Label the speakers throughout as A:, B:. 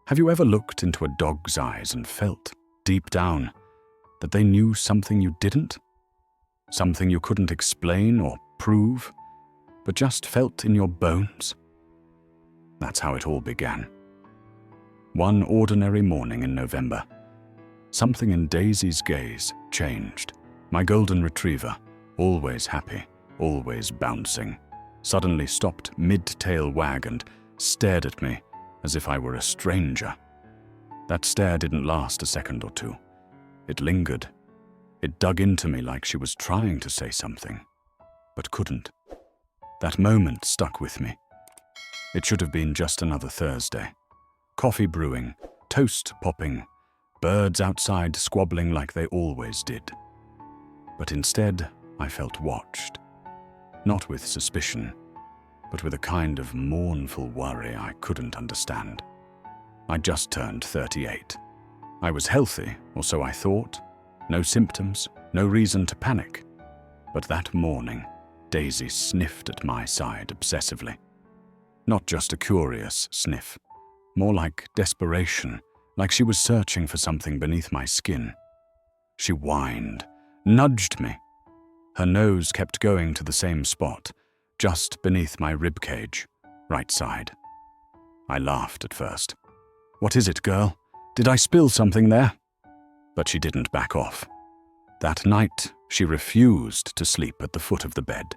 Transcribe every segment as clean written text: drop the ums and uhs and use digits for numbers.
A: Have you ever looked into a dog's eyes and felt, deep down, that they knew something you didn't? Something you couldn't explain or prove, but just felt in your bones? That's how it all began. One ordinary morning in November, something in Daisy's gaze changed. My golden retriever, always happy, always bouncing, suddenly stopped mid-tail wag and stared at me as if I were a stranger. That stare didn't last a second or two. It lingered. It dug into me like she was trying to say something, but couldn't. That moment stuck with me. It should have been just another Thursday. Coffee brewing, toast popping, birds outside squabbling like they always did. But instead, I felt watched. Not with suspicion, but with a kind of mournful worry I couldn't understand. I'd just turned 38. I was healthy, or so I thought. No symptoms, no reason to panic. But that morning, Daisy sniffed at my side obsessively. Not just a curious sniff, more like desperation, like she was searching for something beneath my skin. She whined, nudged me. Her nose kept going to the same spot, just beneath my ribcage, right side. I laughed at first. "What is it, girl? Did I spill something there?" But she didn't back off. That night, she refused to sleep at the foot of the bed.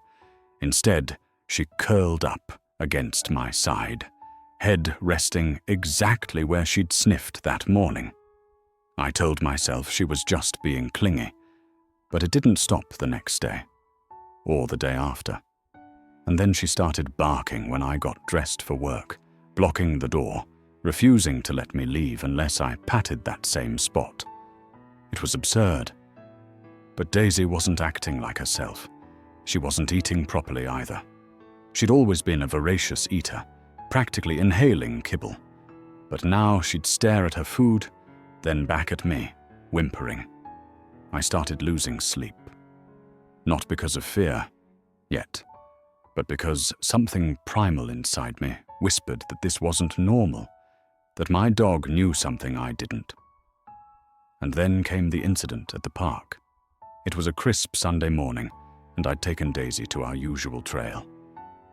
A: Instead, she curled up against my side, head resting exactly where she'd sniffed that morning. I told myself she was just being clingy, but it didn't stop the next day, or the day after. And then she started barking when I got dressed for work, blocking the door, refusing to let me leave unless I patted that same spot. It was absurd. But Daisy wasn't acting like herself. She wasn't eating properly either. She'd always been a voracious eater, practically inhaling kibble. But now she'd stare at her food, then back at me, whimpering. I started losing sleep. Not because of fear, yet, but because something primal inside me whispered that this wasn't normal, that my dog knew something I didn't. And then came the incident at the park. It was a crisp Sunday morning, and I'd taken Daisy to our usual trail.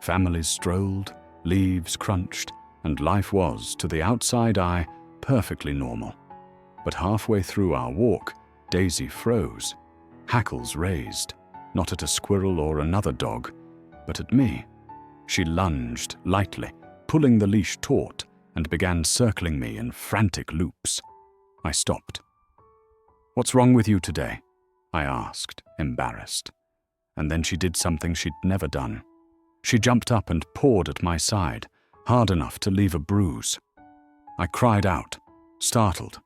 A: Families strolled, leaves crunched, and life was, to the outside eye, perfectly normal. But halfway through our walk, Daisy froze, hackles raised, not at a squirrel or another dog, but at me. She lunged lightly, pulling the leash taut, and began circling me in frantic loops. I stopped. "What's wrong with you today?" I asked, embarrassed. And then she did something she'd never done. She jumped up and pawed at my side, hard enough to leave a bruise. I cried out, startled.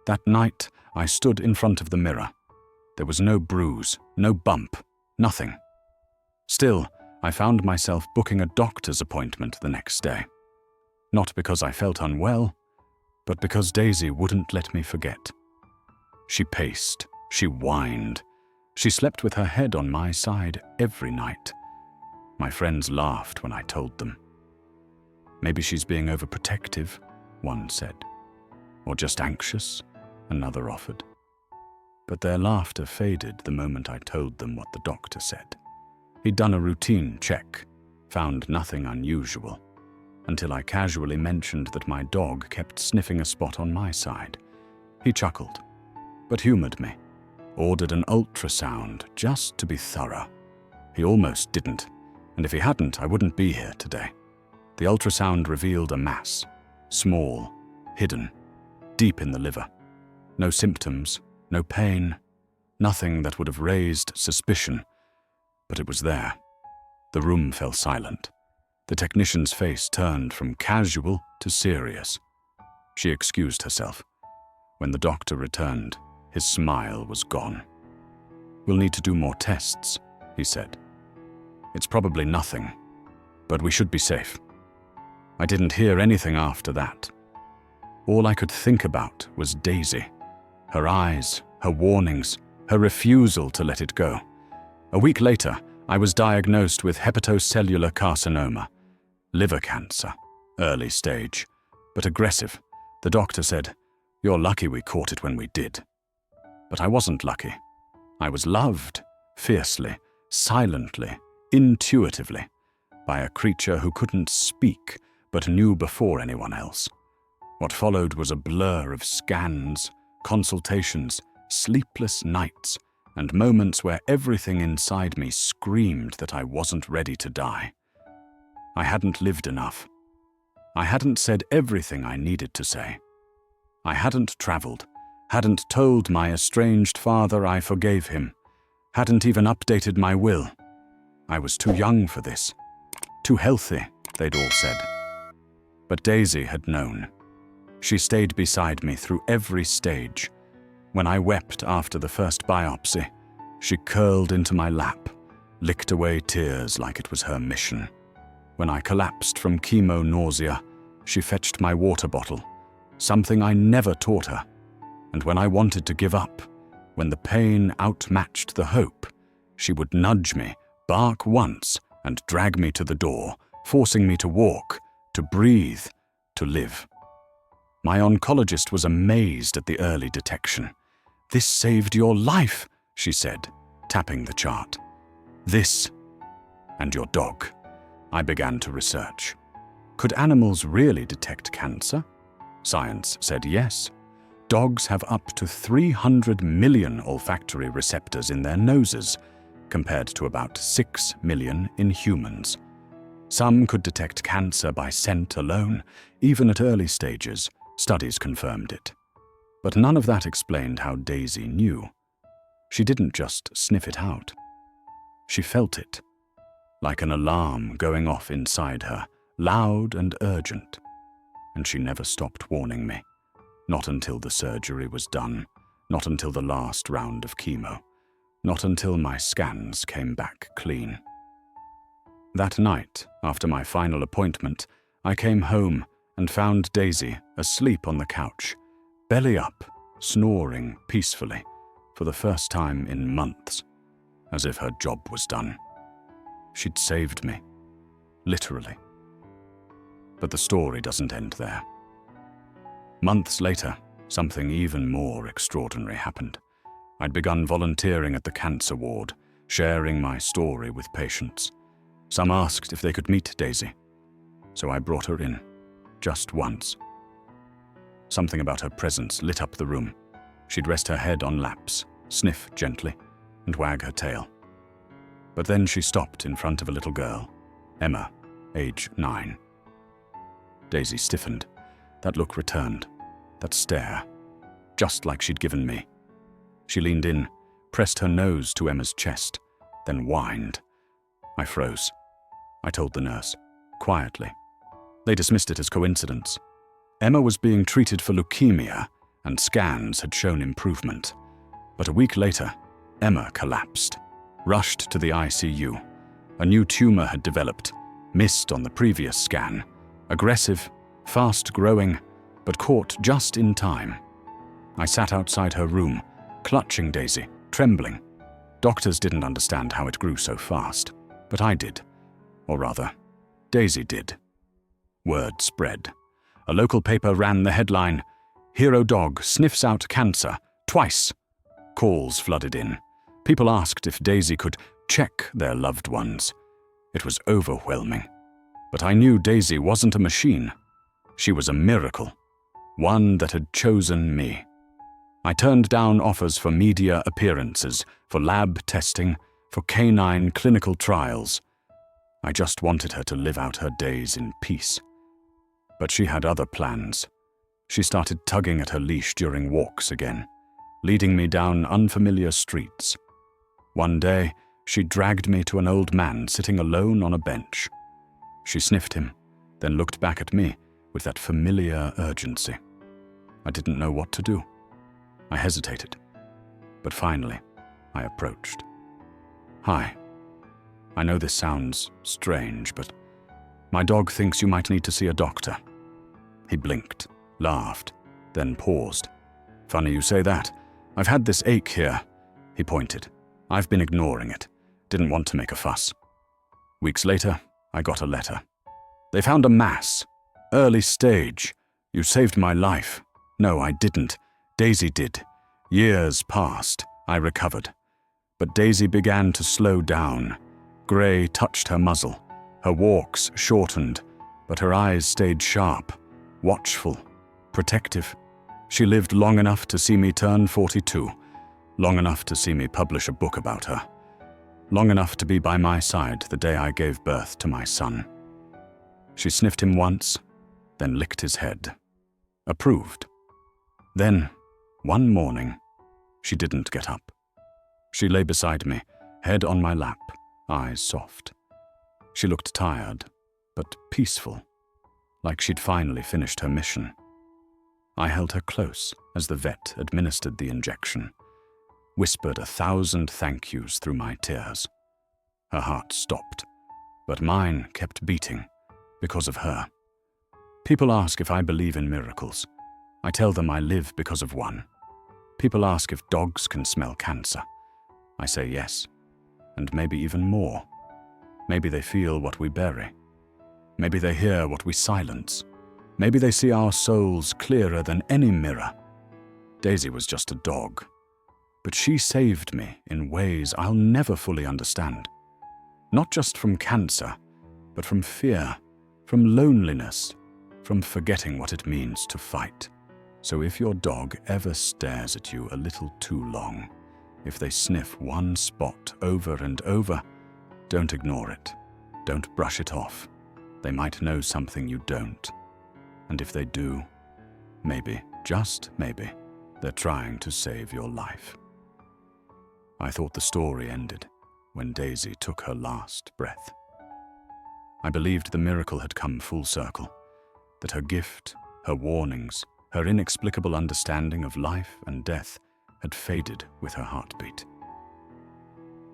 A: That night, I stood in front of the mirror. There was no bruise, no bump, nothing. Still, I found myself booking a doctor's appointment the next day. Not because I felt unwell, but because Daisy wouldn't let me forget. She paced, she whined. She slept with her head on my side every night. My friends laughed when I told them. "Maybe she's being overprotective," one said. "Or just anxious," another offered. But their laughter faded the moment I told them what the doctor said. He'd done a routine check, found nothing unusual, until I casually mentioned that my dog kept sniffing a spot on my side. He chuckled, but humored me, ordered an ultrasound just to be thorough. He almost didn't, and if he hadn't, I wouldn't be here today. The ultrasound revealed a mass, small, hidden, deep in the liver. No symptoms, no pain, nothing that would have raised suspicion, but it was there. The room fell silent. The technician's face turned from casual to serious. She excused herself. When the doctor returned, his smile was gone. "We'll need to do more tests," he said. "It's probably nothing, but we should be safe." I didn't hear anything after that. All I could think about was Daisy, her eyes, her warnings, her refusal to let it go. A week later, I was diagnosed with hepatocellular carcinoma, liver cancer, early stage, but aggressive, The doctor said, "You're lucky we caught it when we did." But I wasn't lucky. I was loved, fiercely, silently, intuitively, by a creature who couldn't speak but knew before anyone else. What followed was a blur of scans, consultations, sleepless nights, and moments where everything inside me screamed that I wasn't ready to die. I hadn't lived enough. I hadn't said everything I needed to say. I hadn't traveled, hadn't told my estranged father I forgave him, hadn't even updated my will. I was too young for this. Too healthy, they'd all said. But Daisy had known. She stayed beside me through every stage. When I wept after the first biopsy, she curled into my lap, licked away tears like it was her mission. When I collapsed from chemo nausea, she fetched my water bottle, something I never taught her. And when I wanted to give up, when the pain outmatched the hope, she would nudge me, bark once, and drag me to the door, forcing me to walk, to breathe, to live. My oncologist was amazed at the early detection. "This saved your life," she said, tapping the chart. "This and your dog." I began to research. Could animals really detect cancer? Science said yes. Dogs have up to 300 million olfactory receptors in their noses, compared to about 6 million in humans. Some could detect cancer by scent alone, even at early stages. Studies confirmed it. But none of that explained how Daisy knew. She didn't just sniff it out. She felt it, like an alarm going off inside her, loud and urgent. And she never stopped warning me. Not until the surgery was done, not until the last round of chemo, not until my scans came back clean. That night, after my final appointment, I came home and found Daisy asleep on the couch, belly up, snoring peacefully, for the first time in months, as if her job was done. She'd saved me, literally. But the story doesn't end there. Months later, something even more extraordinary happened. I'd begun volunteering at the cancer ward, sharing my story with patients. Some asked if they could meet Daisy, so I brought her in, just once. Something about her presence lit up the room. She'd rest her head on laps, sniff gently, and wag her tail. But then she stopped in front of a little girl, Emma, age 9. Daisy stiffened. That look returned, that stare, just like she'd given me. She leaned in, pressed her nose to Emma's chest, then whined. I froze. I told the nurse, quietly. They dismissed it as coincidence. Emma was being treated for leukemia, and scans had shown improvement. But a week later, Emma collapsed, rushed to the ICU. A new tumor had developed, missed on the previous scan. Aggressive, fast-growing, but caught just in time. I sat outside her room, clutching Daisy, trembling. Doctors didn't understand how it grew so fast, but I did. Or rather, Daisy did. Word spread. A local paper ran the headline, "Hero dog sniffs out cancer, twice." Calls flooded in. People asked if Daisy could check their loved ones. It was overwhelming. But I knew Daisy wasn't a machine. She was a miracle, one that had chosen me. I turned down offers for media appearances, for lab testing, for canine clinical trials. I just wanted her to live out her days in peace. But she had other plans. She started tugging at her leash during walks again, leading me down unfamiliar streets. One day, she dragged me to an old man sitting alone on a bench. She sniffed him, then looked back at me with that familiar urgency. I didn't know what to do. I hesitated. But finally, I approached. "Hi. I know this sounds strange, but my dog thinks you might need to see a doctor." He blinked, laughed, then paused. "Funny you say that. I've had this ache here." He pointed. "I've been ignoring it. Didn't want to make a fuss." Weeks later, I got a letter. They found a mass, early stage, You saved my life. No, I didn't. Daisy did. Years passed. I recovered. But Daisy began to slow down. Grey touched her muzzle. Her walks shortened, but her eyes stayed sharp, watchful, protective. She lived long enough to see me turn 42, long enough to see me publish a book about her, long enough to be by my side the day I gave birth to my son. She sniffed him once, then licked his head. Approved. Then, one morning, she didn't get up. She lay beside me, head on my lap, eyes soft. She looked tired, but peaceful, like she'd finally finished her mission. I held her close as the vet administered the injection, whispered 1,000 thank yous through my tears. Her heart stopped, but mine kept beating because of her. People ask if I believe in miracles. I tell them I live because of one. People ask if dogs can smell cancer. I say yes, and maybe even more. Maybe they feel what we bury. Maybe they hear what we silence. Maybe they see our souls clearer than any mirror. Daisy was just a dog, but she saved me in ways I'll never fully understand. Not just from cancer, but from fear, from loneliness, from forgetting what it means to fight. So if your dog ever stares at you a little too long, if they sniff one spot over and over, don't ignore it. Don't brush it off. They might know something you don't. And if they do, maybe, just maybe, they're trying to save your life. I thought the story ended when Daisy took her last breath. I believed the miracle had come full circle, that her gift, her warnings, her inexplicable understanding of life and death had faded with her heartbeat.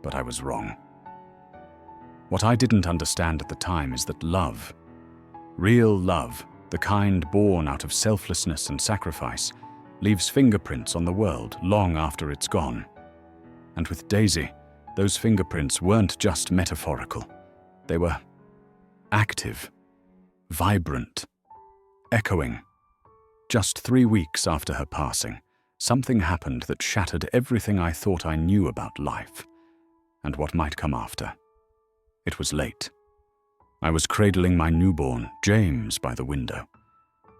A: But I was wrong. What I didn't understand at the time is that love, real love, the kind born out of selflessness and sacrifice, leaves fingerprints on the world long after it's gone. And with Daisy, those fingerprints weren't just metaphorical. They were active, vibrant, echoing. Just 3 weeks after her passing, something happened that shattered everything I thought I knew about life and what might come after. It was late. I was cradling my newborn, James, by the window.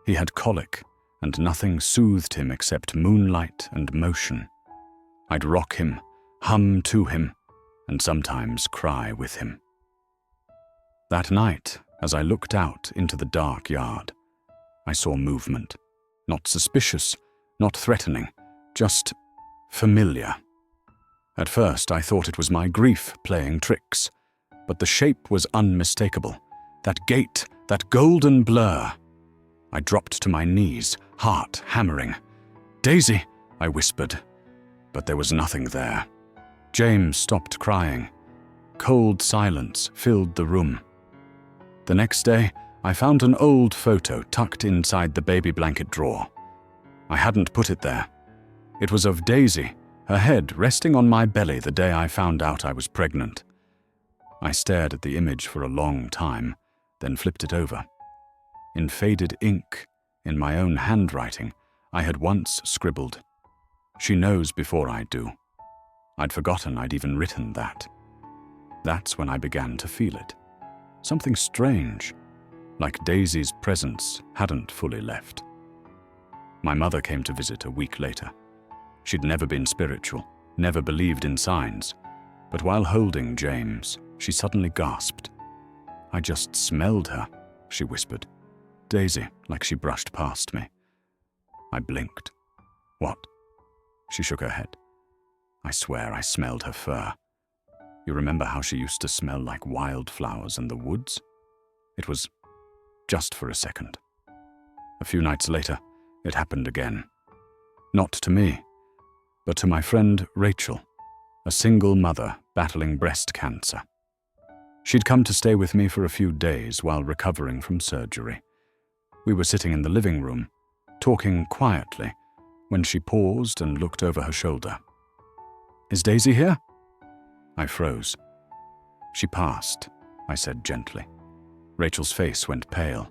A: He had colic, and nothing soothed him except moonlight and motion. I'd rock him, hum to him, and sometimes cry with him. That night, as I looked out into the dark yard, I saw movement. Not suspicious, not threatening, just familiar. At first, I thought it was my grief playing tricks, but the shape was unmistakable. That gait, that golden blur. I dropped to my knees, heart hammering. "Daisy," I whispered, but there was nothing there. James stopped crying. Cold silence filled the room. The next day, I found an old photo tucked inside the baby blanket drawer. I hadn't put it there. It was of Daisy, her head resting on my belly the day I found out I was pregnant. I stared at the image for a long time, then flipped it over. In faded ink, in my own handwriting, I had once scribbled, "She knows before I do." I'd forgotten I'd even written that. That's when I began to feel it. Something strange, like Daisy's presence hadn't fully left. My mother came to visit a week later. She'd never been spiritual, never believed in signs, but while holding James, she suddenly gasped. "I just smelled her," she whispered. "Daisy," like she brushed past me. I blinked. "What?" She shook her head. "I swear I smelled her fur. You remember how she used to smell like wildflowers in the woods? It was just for a second." A few nights later, it happened again. Not to me, but to my friend Rachel, a single mother battling breast cancer. She'd come to stay with me for a few days while recovering from surgery. We were sitting in the living room, talking quietly, when she paused and looked over her shoulder. "Is Daisy here?" I froze. "She passed," I said gently. Rachel's face went pale.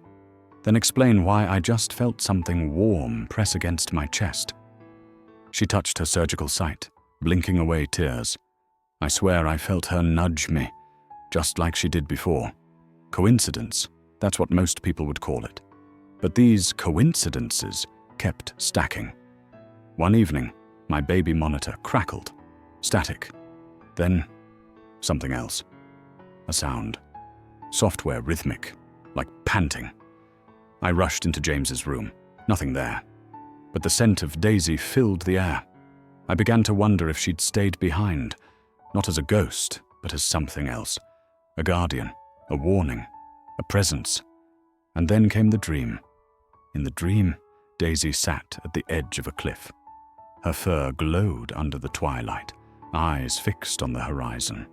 A: then explain why I just felt something warm press against my chest. She touched her surgical site, blinking away tears. I swear I felt her nudge me, just like she did before. Coincidence, that's what most people would call it. But these coincidences kept stacking. One evening, my baby monitor crackled. Static. Then, something else. A sound. Software rhythmic, like panting. I rushed into James's room. Nothing there. But the scent of Daisy filled the air. I began to wonder if she'd stayed behind, not as a ghost, but as something else. A guardian, a warning, a presence. And then came the dream. In the dream, Daisy sat at the edge of a cliff. Her fur glowed under the twilight, eyes fixed on the horizon.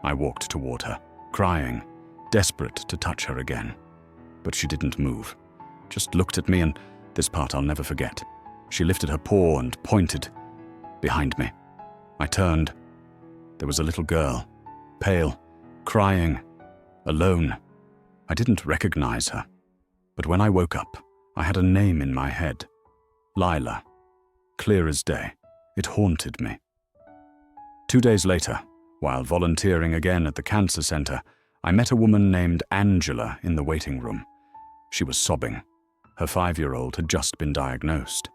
A: I walked toward her, crying, desperate to touch her again. But she didn't move, just looked at me, and this part I'll never forget. She lifted her paw and pointed. Behind me. I turned. There was a little girl, pale, crying, alone. I didn't recognize her. But when I woke up, I had a name in my head. Lila. Clear as day. It haunted me. 2 days later, while volunteering again at the cancer center, I met a woman named Angela in the waiting room. She was sobbing. Her 5-year-old had just been diagnosed.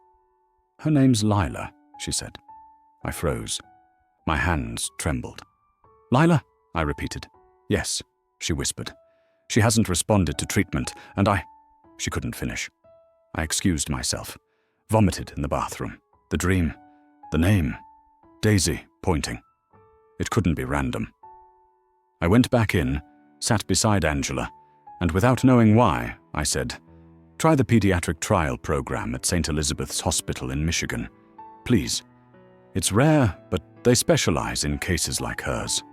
A: "Her name's Lila," she said. I froze. My hands trembled. "Lila?" I repeated. "Yes," she whispered. "She hasn't responded to treatment, and She couldn't finish. I excused myself, vomited in the bathroom. The dream, the name, Daisy pointing. It couldn't be random. I went back in, sat beside Angela, and without knowing why, I said, "Try the pediatric trial program at St. Elizabeth's Hospital in Michigan. Please. It's rare, but they specialize in cases like hers."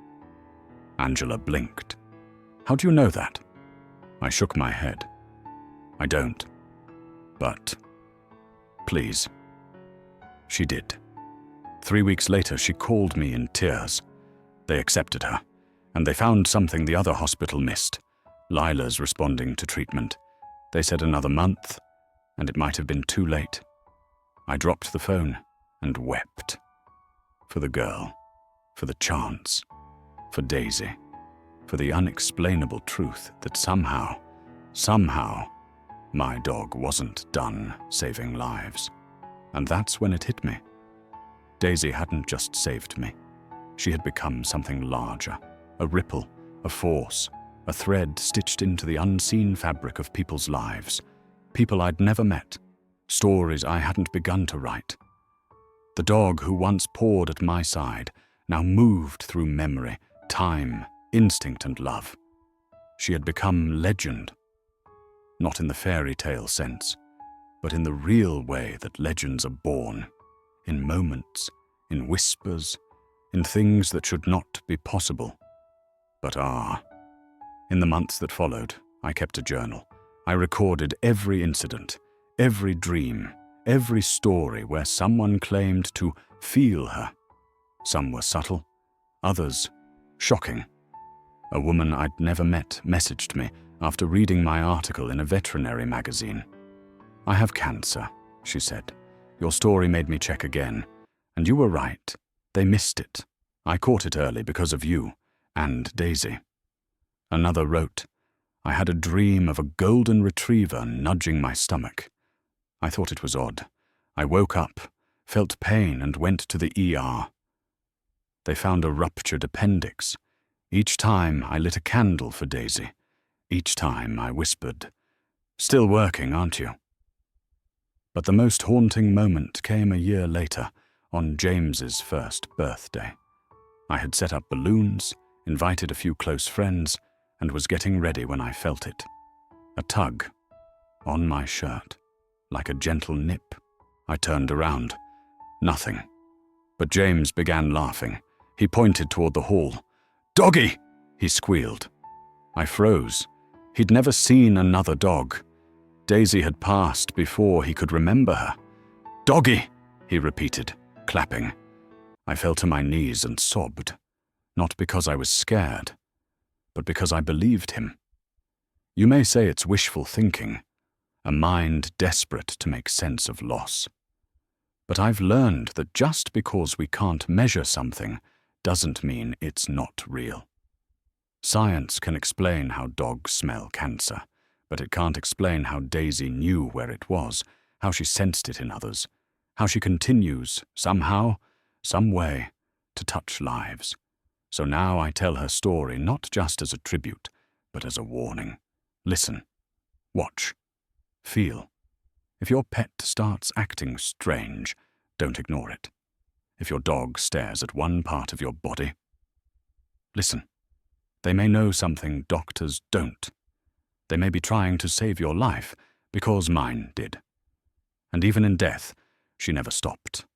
A: Angela blinked. "How do you know that?" I shook my head. "I don't. But please." She did. 3 weeks later, she called me in tears. They accepted her, and they found something the other hospital missed. Lila's responding to treatment. They said another month, and it might have been too late. I dropped the phone and wept. For the girl, for the chance, for Daisy, for the unexplainable truth that somehow, my dog wasn't done saving lives. And that's when it hit me. Daisy hadn't just saved me. She had become something larger, a ripple, a force, a thread stitched into the unseen fabric of people's lives, people I'd never met, stories I hadn't begun to write. The dog who once pawed at my side now moved through memory, time, instinct, and love. She had become legend. Not in the fairy tale sense, but in the real way that legends are born, in moments, in whispers, in things that should not be possible, but are. In the months that followed, I kept a journal. I recorded every incident, every dream, every story where someone claimed to feel her. Some were subtle, others shocking. A woman I'd never met messaged me after reading my article in a veterinary magazine. "I have cancer," she said. "Your story made me check again. And you were right. They missed it. I caught it early because of you and Daisy." Another wrote, "I had a dream of a golden retriever nudging my stomach. I thought it was odd. I woke up, felt pain, and went to the ER. They found a ruptured appendix. Each time I lit a candle for Daisy. Each time I whispered, 'Still working, aren't you?'" But the most haunting moment came a year later, on James's first birthday. I had set up balloons, invited a few close friends, and was getting ready when I felt it. A tug on my shirt, like a gentle nip. I turned around. Nothing. But James began laughing. He pointed toward the hall. "Doggy!" he squealed. I froze. He'd never seen another dog. Daisy had passed before he could remember her. "Doggy!" he repeated, clapping. I fell to my knees and sobbed, not because I was scared, but because I believed him. You may say it's wishful thinking, a mind desperate to make sense of loss. But I've learned that just because we can't measure something doesn't mean it's not real. Science can explain how dogs smell cancer, but it can't explain how Daisy knew where it was, how she sensed it in others, how she continues, somehow, some way, to touch lives. So now I tell her story not just as a tribute, but as a warning. Listen, watch, feel. If your pet starts acting strange, don't ignore it. If your dog stares at one part of your body, listen. They may know something doctors don't. They may be trying to save your life, because mine did. And even in death, she never stopped.